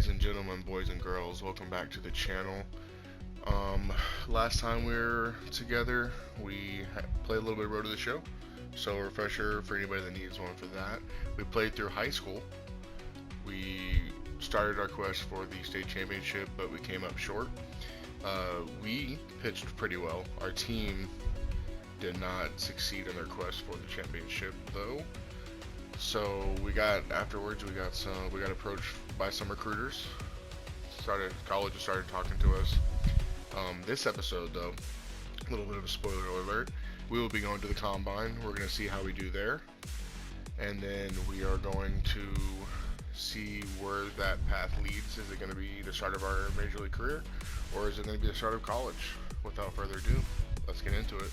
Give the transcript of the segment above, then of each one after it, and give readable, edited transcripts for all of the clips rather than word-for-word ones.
Ladies and gentlemen, boys and girls, welcome back to the channel. Last time we were together, we played a little bit of Road to the Show. So a refresher for anybody that needs one for that. We played through high school. We started our quest for the state championship, but we came up short. We pitched pretty well. Our team did not succeed in their quest for the championship, though. So afterwards we got approached by some recruiters. Colleges started talking to us. This episode, though, a little bit of a spoiler alert, we will be going to the combine. We're going to see how we do there, and then we are going to see where that path leads. Is it going to be the start of our major league career, or is it going to be the start of college? Without further ado, let's get into it.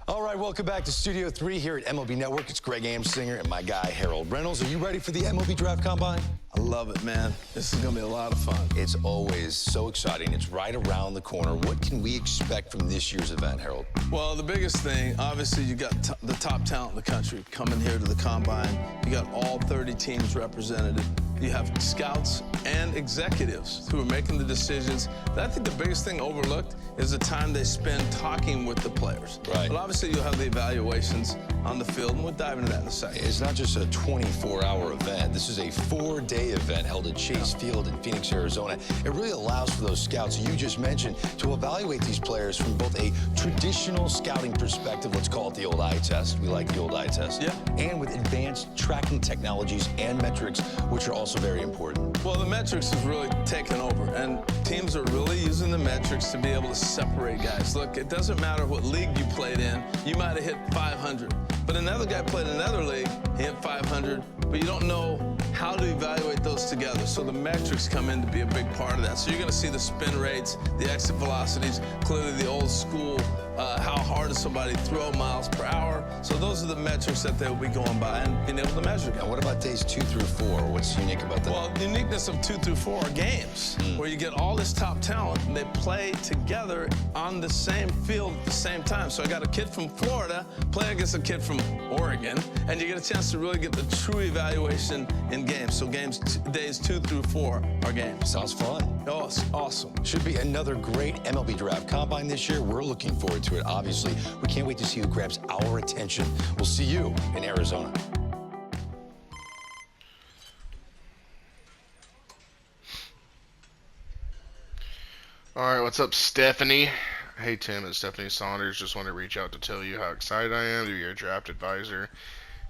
All right, welcome back to Studio 3 here at MLB Network. It's Greg Amsinger and my guy, Harold Reynolds. Are you ready for the MLB Draft Combine? I love it, man. This is going to be a lot of fun. It's always so exciting. It's right around the corner. What can we expect from this year's event, Harold? Well, the biggest thing, obviously, you got the top talent in the country coming here to the Combine. You got all 30 teams represented. You have scouts and executives who are making the decisions. I think the biggest thing overlooked is the time they spend talking with the players. Right. But obviously, you'll have the evaluations on the field, and we'll dive into that in a second. It's not just a 24-hour event. This is a 4-day event held at Chase Field in Phoenix, Arizona. It really allows for those scouts you just mentioned to evaluate these players from both a traditional scouting perspective, let's call it the old eye test. We like the old eye test. Yeah. And with advanced tracking technologies and metrics, which are also very important. Well, the metrics have really taken over, and teams are really using the metrics to be able to separate guys. Look, it doesn't matter what league you played in. You might have hit 500, but another guy played in another league, he hit 500, but you don't know how to evaluate those together. So the metrics come in to be a big part of that. So you're going to see the spin rates, the exit velocities, clearly the old school, how hard does somebody throw miles per hour. So those are the metrics that they'll be going by and being able to measure. Now, what about days 2 through 4? What's unique about that? Well, the uniqueness of 2 through 4 are games where you get all this top talent and they play together on the same field at the same time. So I got a kid from Florida playing against a kid from Oregon, and you get a chance to really get the true evaluation in games. So days 2 through 4 are games. Sounds fun. Oh, it's awesome. Should be another great MLB Draft Combine this year. We're looking forward to it, obviously. We can't wait to see who grabs our attention. We'll see you in Arizona. Alright, what's up, Stephanie? Hey, Tim, it's Stephanie Saunders. Just want to reach out to tell you how excited I am to be your draft advisor.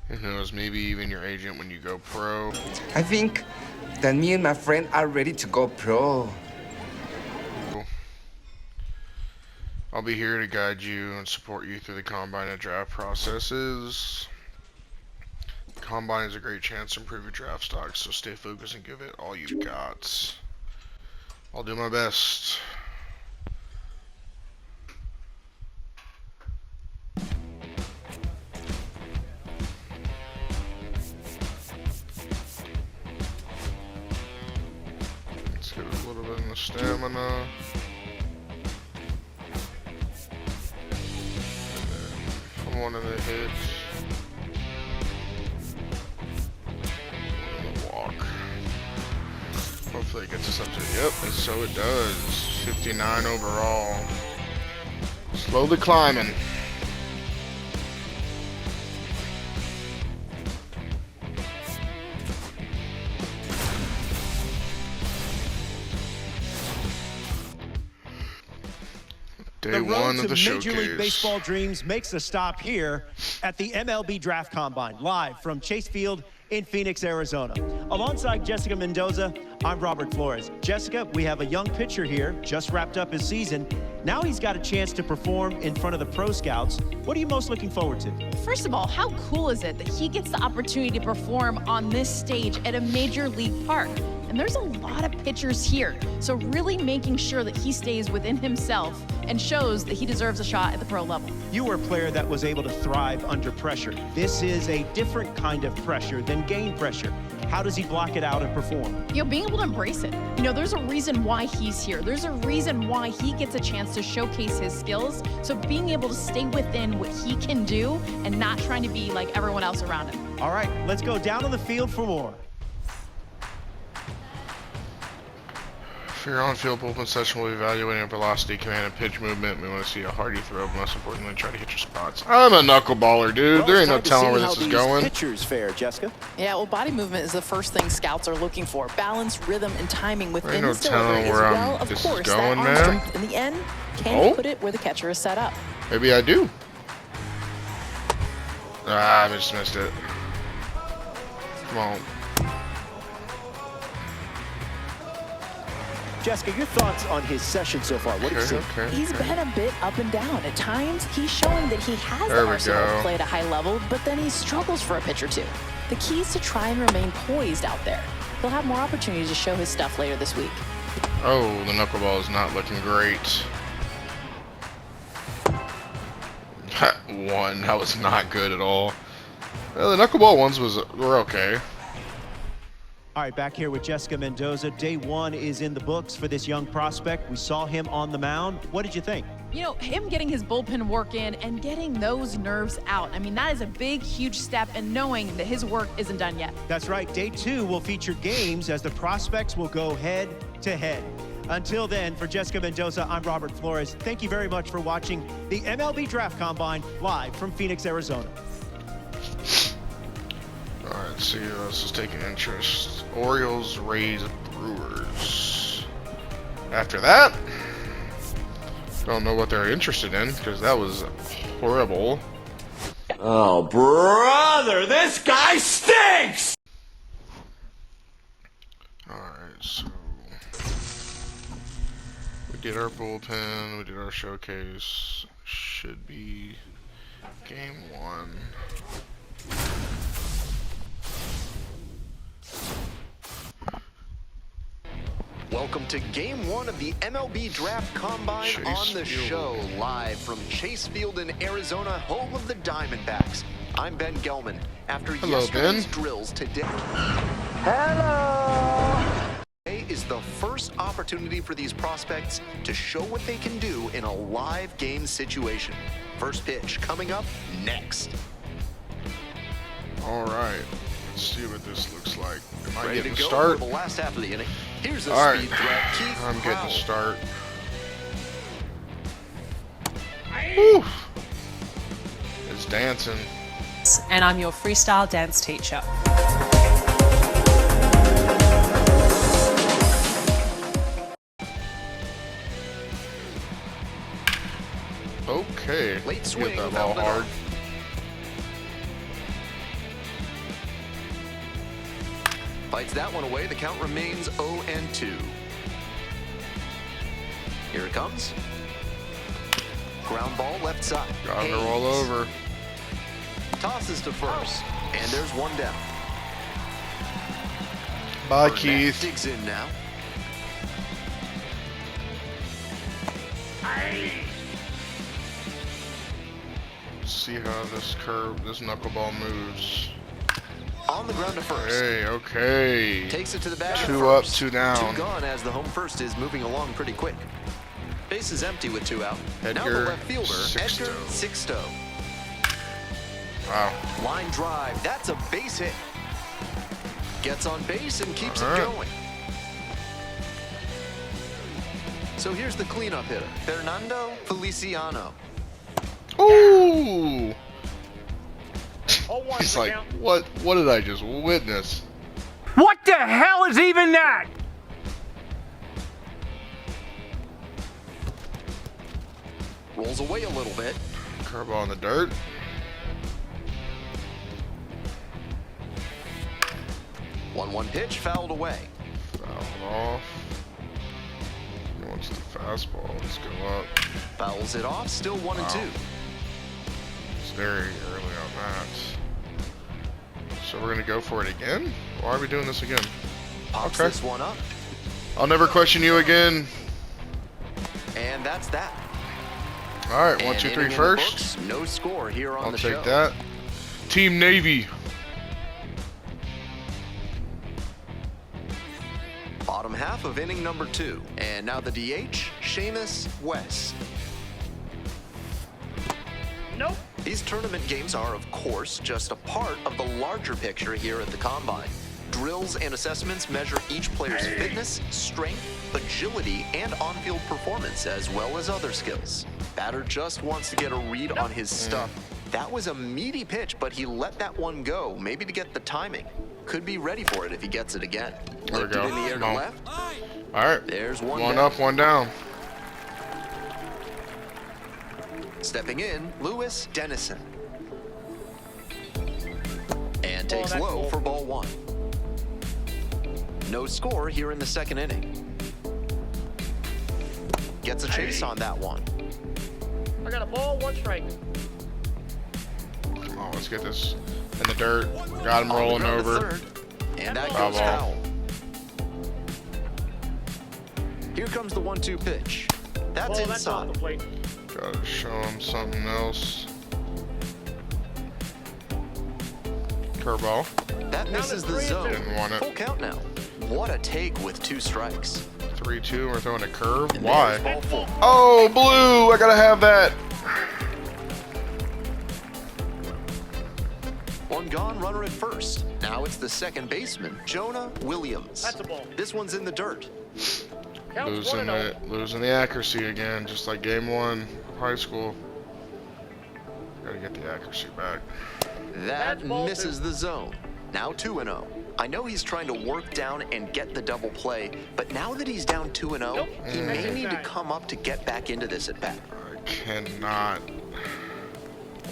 And who knows, maybe even your agent when you go pro. I think that me and my friend are ready to go pro. I'll be here to guide you and support you through the combine and draft processes. The combine is a great chance to improve your draft stock, so stay focused and give it all you've got. I'll do my best. Let's get a little bit in the stamina. One of the hits. And the walk. Hopefully it gets us up to, yep, and so it does. 59 overall. Slowly climbing. Day the one road of to the Major showcase. League Baseball dreams makes a stop here at the MLB Draft Combine, live from Chase Field in Phoenix, Arizona. Alongside Jessica Mendoza, I'm Robert Flores. Jessica, we have a young pitcher here, just wrapped up his season. Now he's got a chance to perform in front of the pro scouts. What are you most looking forward to? First of all, how cool is it that he gets the opportunity to perform on this stage at a major league park? And there's a lot of pitchers here. So really making sure that he stays within himself and shows that he deserves a shot at the pro level. You were a player that was able to thrive under pressure. This is a different kind of pressure than game pressure. How does he block it out and perform? You know, being able to embrace it. You know, there's a reason why he's here. There's a reason why he gets a chance to showcase his skills. So being able to stay within what he can do and not trying to be like everyone else around him. All right, let's go down on the field for more. For your on-field bullpen session, we'll be evaluating velocity, command, and pitch movement. We want to see a hearty throw, but most importantly, try to hit your spots. I'm a knuckleballer, dude. There ain't no telling where this is going. Pitchers fare, Jessica. Yeah, well, body movement is the first thing scouts are looking for. Balance, rhythm, and timing within Ain't no his delivery, telling as where well, of this is course, going, that arm man. strength. In the end, can you put it where the catcher is set up? Maybe I do. Ah, I just missed it. Come on. Jessica, your thoughts on his session so far? What do you see? He's been a bit up and down. At times, he's showing that he has There the we arsenal go. to play at a high level, but then he struggles for a pitch or two. The key is to try and remain poised out there. He'll have more opportunities to show his stuff later this week. Oh, the knuckleball is not looking great. One, that was not good at all. The knuckleball ones were okay. All right, back here with Jessica Mendoza. Day one is in the books for this young prospect. We saw him on the mound. What did you think? You know, him getting his bullpen work in and getting those nerves out. I mean, that is a big, huge step, and knowing that his work isn't done yet. That's right. Day two will feature games as the prospects will go head to head. Until then, for Jessica Mendoza, I'm Robert Flores. Thank you very much for watching the MLB Draft Combine live from Phoenix, Arizona. Alright, let's see who else is taking interest. Orioles, Rays, Brewers. After that, don't know what they're interested in, because that was horrible. Oh, brother, this guy stinks! Alright, so we did our bullpen, we did our showcase. Should be game one. Welcome to Game 1 of the MLB Draft Combine on the show, live from Chase Field in Arizona, home of the Diamondbacks. I'm Ben Gelman. After yesterday's drills today... Today is the first opportunity for these prospects to show what they can do in a live game situation. First pitch coming up next. Alright, let's see what this looks like. Am I Ready getting to a go start? for the last half of the inning. Here's a Alright, speed threat, Keith I'm getting a Crowell. start. Woo! It's dancing. And I'm your freestyle dance teacher. Okay, Late swing, get that ball fouled it hard. off. Fights that one away. The count remains 0-2. Here it comes. Ground ball left side. Got her all over. Tosses to first. And there's one down. Bye, Burnett Keith. digs in now. See how this knuckleball moves. On the ground to first. Hey, okay. Takes it to the bag. at Two up, first. 2 down. Two gone as the home first is moving along pretty quick. Base is empty with 2 out. Now the Edgar left fielder, Sixto. Edgar Sixto. Wow. Line drive. That's a base hit. Gets on base and keeps it Alright. going. So here's the cleanup hitter, Fernando Feliciano. Ooh! He's like, what did I just witness? What the hell is even that? Rolls away a little bit. Curveball in the dirt. 1-1 pitch, fouled away. Fouled off. He wants the fastball. Let's go up. Fouls it off, still 1-2. It's very early on that. So we're gonna go for it again? Why are we doing this again? Pops Okay. this one up. I'll never question you again. And that's that. All right, 1, And 2, 3 inning in the first. books, no score here on I'll the take show. that. Team Navy. Bottom half of inning number 2. And now the DH, Seamus West. Nope. These tournament games are, of course, just a part of the larger picture here at the Combine. Drills and assessments measure each player's fitness, strength, agility, and on-field performance, as well as other skills. Batter just wants to get a read on his stuff. That was a meaty pitch, but he let that one go, maybe to get the timing. Could be ready for it if he gets it again. There we Lifted go. in the air to Come on. left. All right. There's one One down. up, one down. Stepping in, Lewis Dennison. And takes that's low cool. for ball 1. No score here in the second inning. Gets a chase on that one. I got a ball, 1 strike. Come on, let's get this in the dirt. Got him On the rolling ground to over. third, and that Foul goes ball. foul. Here comes the 1-2 pitch. That's Ball, that's off inside. the plate. Gotta show him something else. Curveball. That misses the 3-2. zone. Didn't want it. Full count now. What a take with 2 strikes. 3-2. We're throwing a curve. And Why? there's ball 4. Oh, blue! I gotta have that. One gone, runner at first. Now it's the second baseman, Jonah Williams. That's a ball. This one's in the dirt. Counts 1-0. Losing the accuracy again, just like game 1 of high school. Gotta get the accuracy back. That That's ball misses 2. the zone. Now 2-0. I know he's trying to work down and get the double play, but now that he's down 2-0, Nope. he may Extra need to time. come up to get back into this at bat. I cannot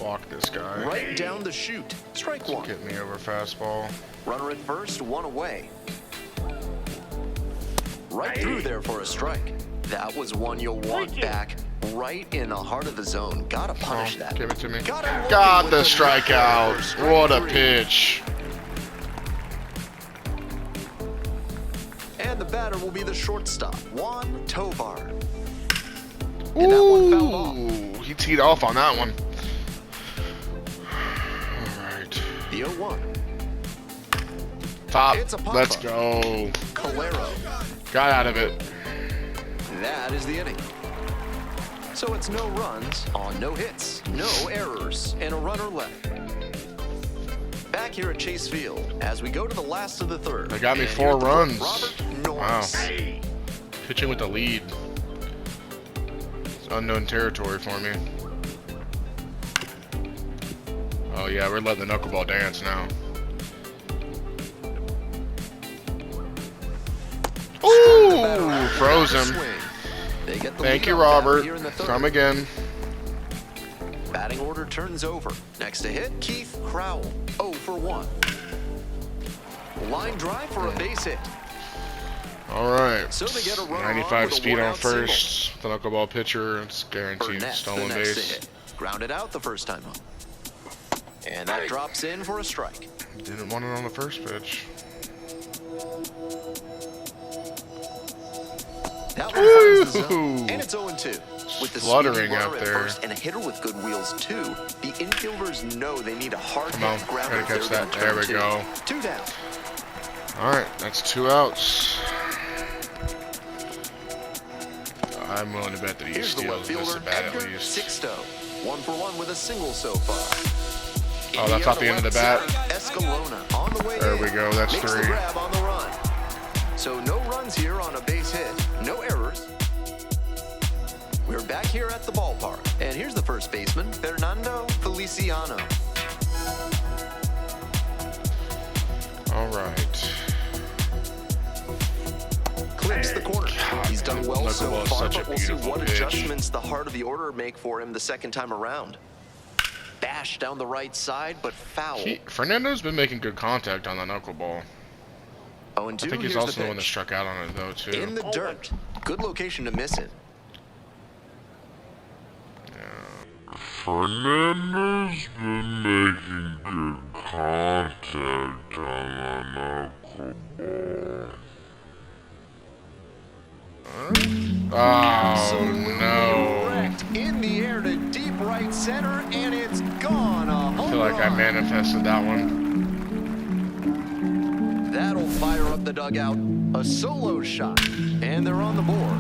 walk this guy. Right down the chute. Strike 1. Get me over fastball. Runner at first, 1 away. Right through there for a strike. That was one you'll want Freaking. back right in the heart of the zone. Gotta punish Oh, that. give it to me. Got him Got looking the with strikeout. strike What a 3. pitch. And the batter will be the shortstop, Juan Tovar. And that one fouled off. Ooh, he teed off on that one. All right. The 0-1. Top. It's a pop-up. Let's go. Calero. Got out of it. That is the inning. So it's no runs on no hits, no errors, and a runner left. Back here at Chase Field as we go to the last of the third. They got me And 4 here at the plate, runs. Robert Wow. Norris. Pitching with the lead. It's unknown territory for me. Oh yeah, we're letting the knuckleball dance now. Ooh, froze him. Swing. They get the Thank lead you, off batter Robert. here in the third. Come again. Batting order turns over. Next to hit, Keith Crowell. 0 for 1. Line drive for a base hit. All right. So they get a runner on 95 with a speed on one-out single. first. The knuckleball pitcher. It's guaranteed Burnett, the stolen next to base. hit. Grounded out the first time up. And that drops in for a strike. Didn't want it on the first pitch. That one finds the zone. Ooh. And it's 0-2. With the Fluttering speedy runner up at there. first and a hitter with good wheels too, the infielders know they need a hard Come on, hit grounder gotta if catch they're that. gonna There turn we two. go. 2 down. All right, that's 2 outs. I'm willing to bet that he Here's the left steals this fielder, at bat at Edgar least. Sixto. 1 for 1 with a single so far. Oh, that's off the end of the bat. Escalona on the way There in. we go, that's Makes 3. the grab on the run. So no runs here on a base hit, no errors. We're back here at the ballpark, and here's the first baseman, Fernando Feliciano. All right. Clips the corner. He's done well so Knuckleball is far, such a but we'll see beautiful what pitch. adjustments the heart of the order make for him the second time around. Bash down the right side, but foul. Fernando's been making good contact on the knuckleball. 0-2, I think he's here's also the the one that pitch. struck out on it though too. In the dirt. Good location to miss it. Fernando's been making good contact on the knuckleball. manifested that one. That'll fire up the dugout. A solo shot. And they're on the board.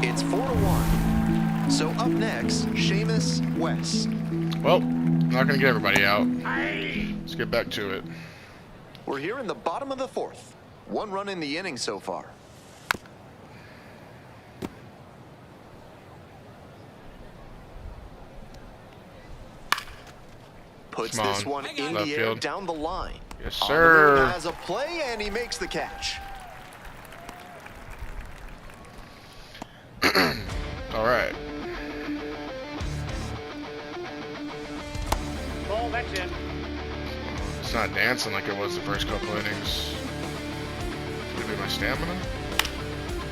It's 4-1. So up next, Seamus West. Well, not going to get everybody out. Let's get back to it. We're here in the bottom of the fourth. 1 run in the inning so far. Puts this one in the air down the line. Yes, sir. Has a play, and he makes the catch. All right. Ball, that's in. It's not dancing like it was the first couple innings. Could it be my stamina?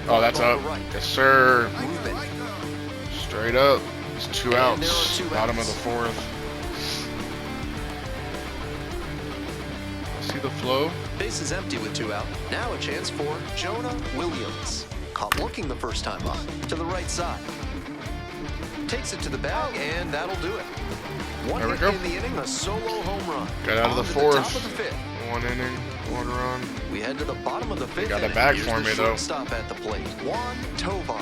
Oh, that's up. Yes, sir. Straight up. It's 2 outs. Bottom of the fourth. See the flow? Base is empty with 2 out. Now a chance for Jonah Williams. Caught looking the first time up. To the right side. Takes it to the bag, and that'll do it. One hit in the inning, a solo home run. Got out of the fourth. Top of the fifth. 1 inning, 1 run. We head to the bottom of the fifth. Got a bag for me though. Stop at the plate. Juan Tovar.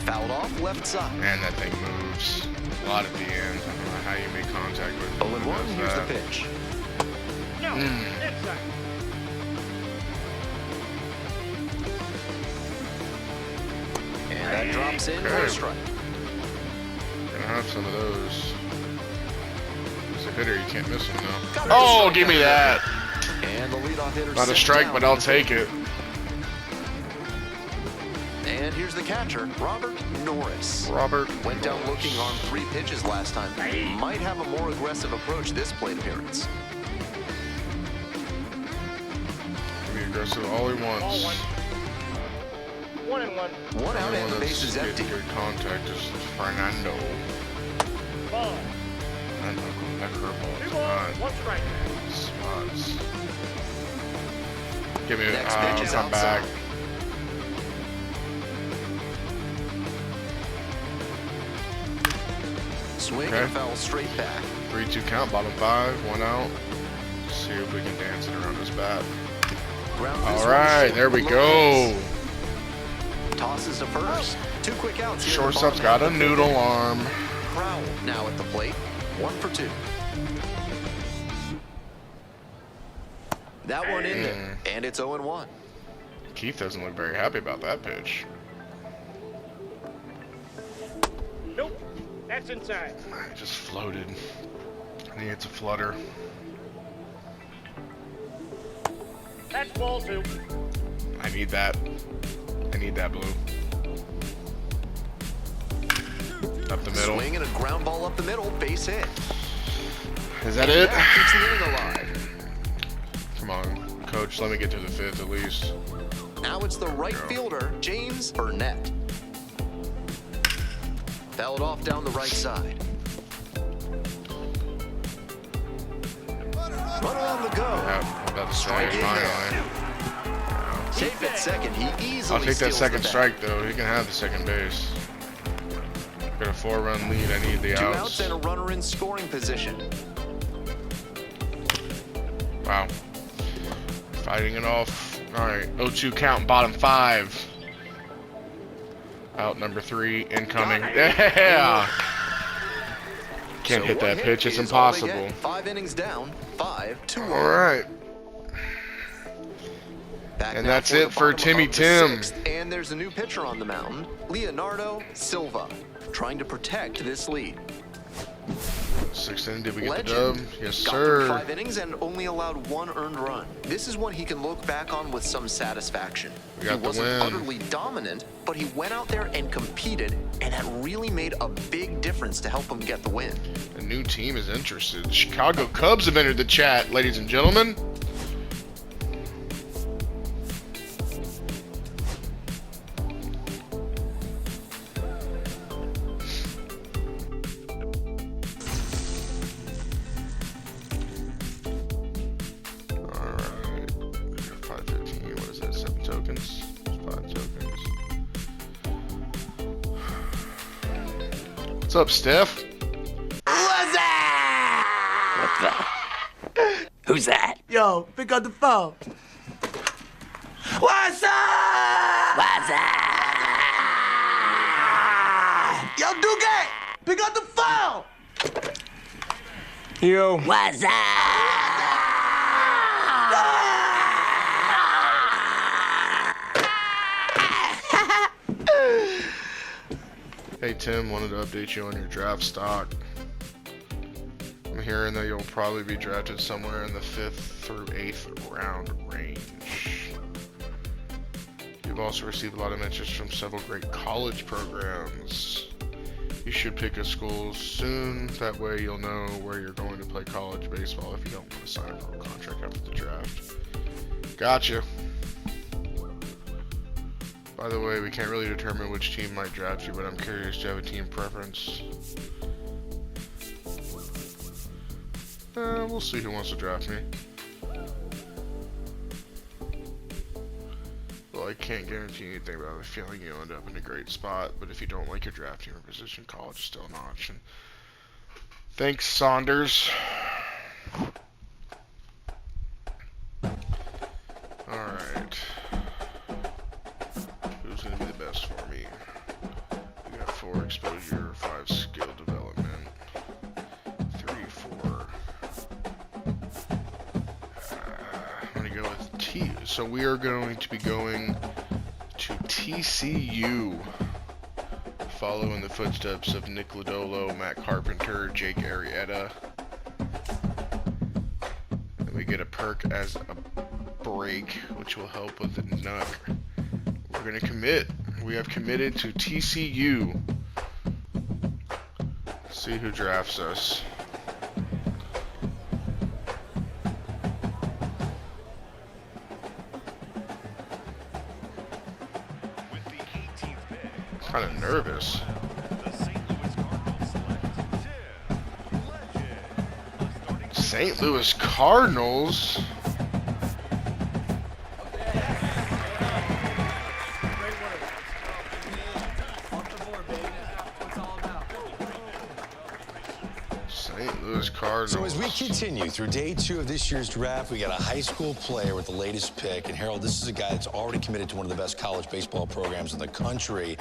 Fouled off left side. Man, that thing moves a lot at the end. I don't know how you make contact with it. 0-1. Here's the pitch. No, inside. And that drops in for a strike. Gonna have some of those. As a hitter, you can't miss them though. Oh, give me that! And the leadoff hitter. Not a strike, but I'll take it. And here's the catcher, Robert Norris. Robert went down looking on 3 pitches last time. Might have a more aggressive approach this plate appearance. Be aggressive all he wants. 1-1. 1 out and the base is empty. Good contact is Fernando. Ball. That curveball is 2 balls, not 1 strike. spots. Give me Next pitch is come outside. back. Swing and foul straight back. 3-2 count, bottom 5, 1 out. Let's see if we can dance it around his bat. All right, there we go. Tosses to first. 2 quick outs. Shortstop's got a noodle arm. Crowell now at the plate. 1 for 2. That one in there, and it's 0-1. Keith doesn't look very happy about that pitch. Nope, that's inside. It just floated. I think it's a flutter. That's ball 2. I need that. I need that blue. Up the middle. Swing and a ground ball up the middle, base hit. Is that it? That keeps the inning alive. Come on, coach, let me get to the 5th at least. Now it's the right fielder, James Burnett. Fouled off down the right side. Runner on the go. Yeah, about to strike finally. Safe at second, he easily I'll take that steals second the strike though. He can have the second base. Got a 4-run lead. I need the 2 outs. outs and a runner in scoring position. Wow. Fighting it off. All right. 0-2 count. Bottom 5. Out number 3. Incoming. Yeah. Can't hit that pitch. It's impossible. 5 innings down. 5-2. All right. And that's it for Timmy Tim. And there's a new pitcher on the mound, Leonardo Silva, trying to protect this lead. 6th inning, did we get Legend the dub? Yes, got through sir. 5 innings and only allowed 1 earned run. This is one he can look back on with some satisfaction. We got He wasn't the win. utterly dominant, but he went out there and competed, and that really made a big difference to help him get the win. A new team is interested. Chicago Cubs have entered the chat, ladies and gentlemen. Alright. 515, what is that? 7 tokens? 5 tokens. What's up, Steph? Who's that? Yo, pick up the phone. What's up? What's up? Yo, Duque, pick up the phone. Yo. What's up? Hey Tim, wanted to update you on your draft stock. I'm hearing that you'll probably be drafted somewhere in the 5th through 8th round range. You've also received a lot of interest from several great college programs. You should pick a school soon, that way you'll know where you're going to play college baseball if you don't want to sign a pro contract after the draft. Gotcha. By the way, we can't really determine which team might draft you, but I'm curious, do you have a team preference? We'll see who wants to draft me. Well, I can't guarantee anything, but I have a feeling you'll end up in a great spot, but if you don't like your draft team or position, college is still an option. Thanks, Saunders. Alright. Who's going to be the best for me? We got 4 exposure, 5 skill development, 3, 4. I'm going to go with T. So we are going to be going to TCU. Follow in the footsteps of Nick Lodolo, Matt Carpenter, Jake Arrieta. And we get a perk as a break, which will help with the NUC. We're going to commit. We have committed to TCU. Let's see who drafts us. Kind of nervous. St. Louis Cardinals. St. Louis Cardinals. So as we continue through day 2 of this year's draft, we got a high school player with the latest pick. And Harold, this is a guy that's already committed to one of the best college baseball programs in the country.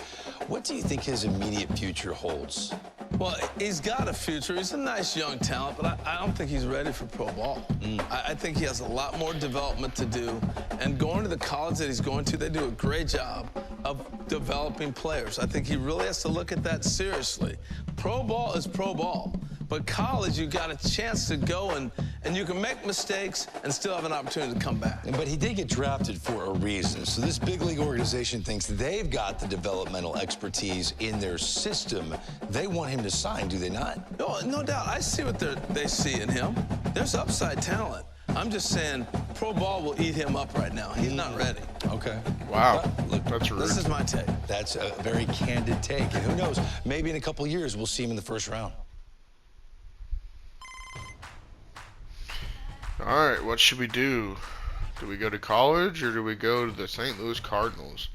What do you think his immediate future holds? Well, he's got a future. He's a nice young talent, but I don't think he's ready for pro ball. I think he has a lot more development to do. And going to the college that he's going to, they do a great job of developing players. I think he really has to look at that seriously. Pro ball is pro ball. But college, you got a chance to go and you can make mistakes and still have an opportunity to come back. But he did get drafted for a reason. So this big league organization thinks they've got the developmental expertise in their system. They want him to sign, do they not? No doubt. I see what they see in him. There's upside talent. I'm just saying pro ball will eat him up right now. He's not ready. Okay. Wow. But, look, that's rude. This is my take. That's a very candid take. And who knows, maybe in a couple years we'll see him in the first round. Alright, what should we do? Do we go to college or do we go to the St. Louis Cardinals?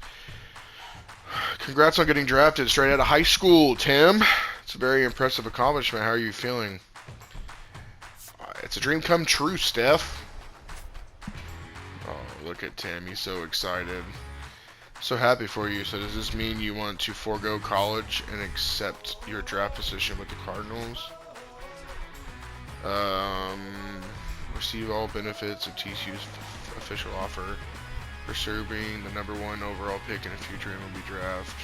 Congrats on getting drafted straight out of high school, Tim. It's a very impressive accomplishment. How are you feeling? It's a dream come true, Steph. Oh, look at Tim. He's so excited. So happy for you. So does this mean you want to forego college and accept your draft position with the Cardinals? Receive all benefits of TCU's official offer. Pursue being the #1 overall pick in a future MLB draft.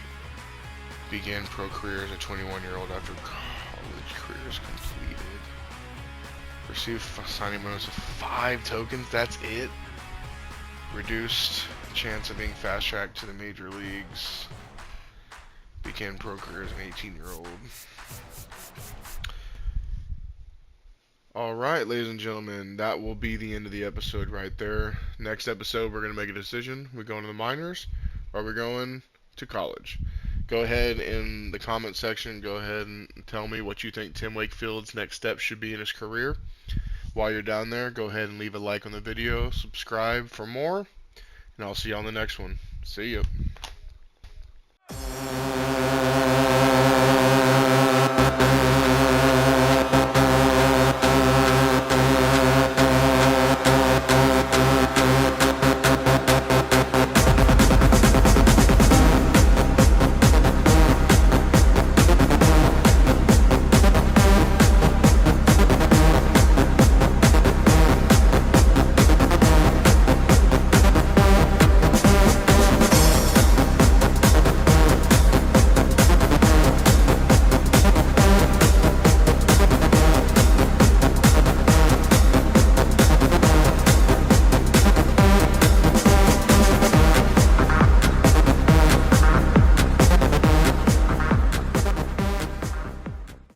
Begin pro career as a 21-year-old after college career is completed. Receive signing bonus of 5 tokens. That's it. Reduced chance of being fast-tracked to the major leagues. Begin pro career as an 18-year-old. Alright, ladies and gentlemen, that will be the end of the episode right there. Next episode, we're going to make a decision. We're going to the minors, or we're going to college. Go ahead in the comment section, go ahead and tell me what you think Tim Wakefield's next step should be in his career. While you're down there, go ahead and leave a like on the video, subscribe for more, and I'll see you on the next one. See ya.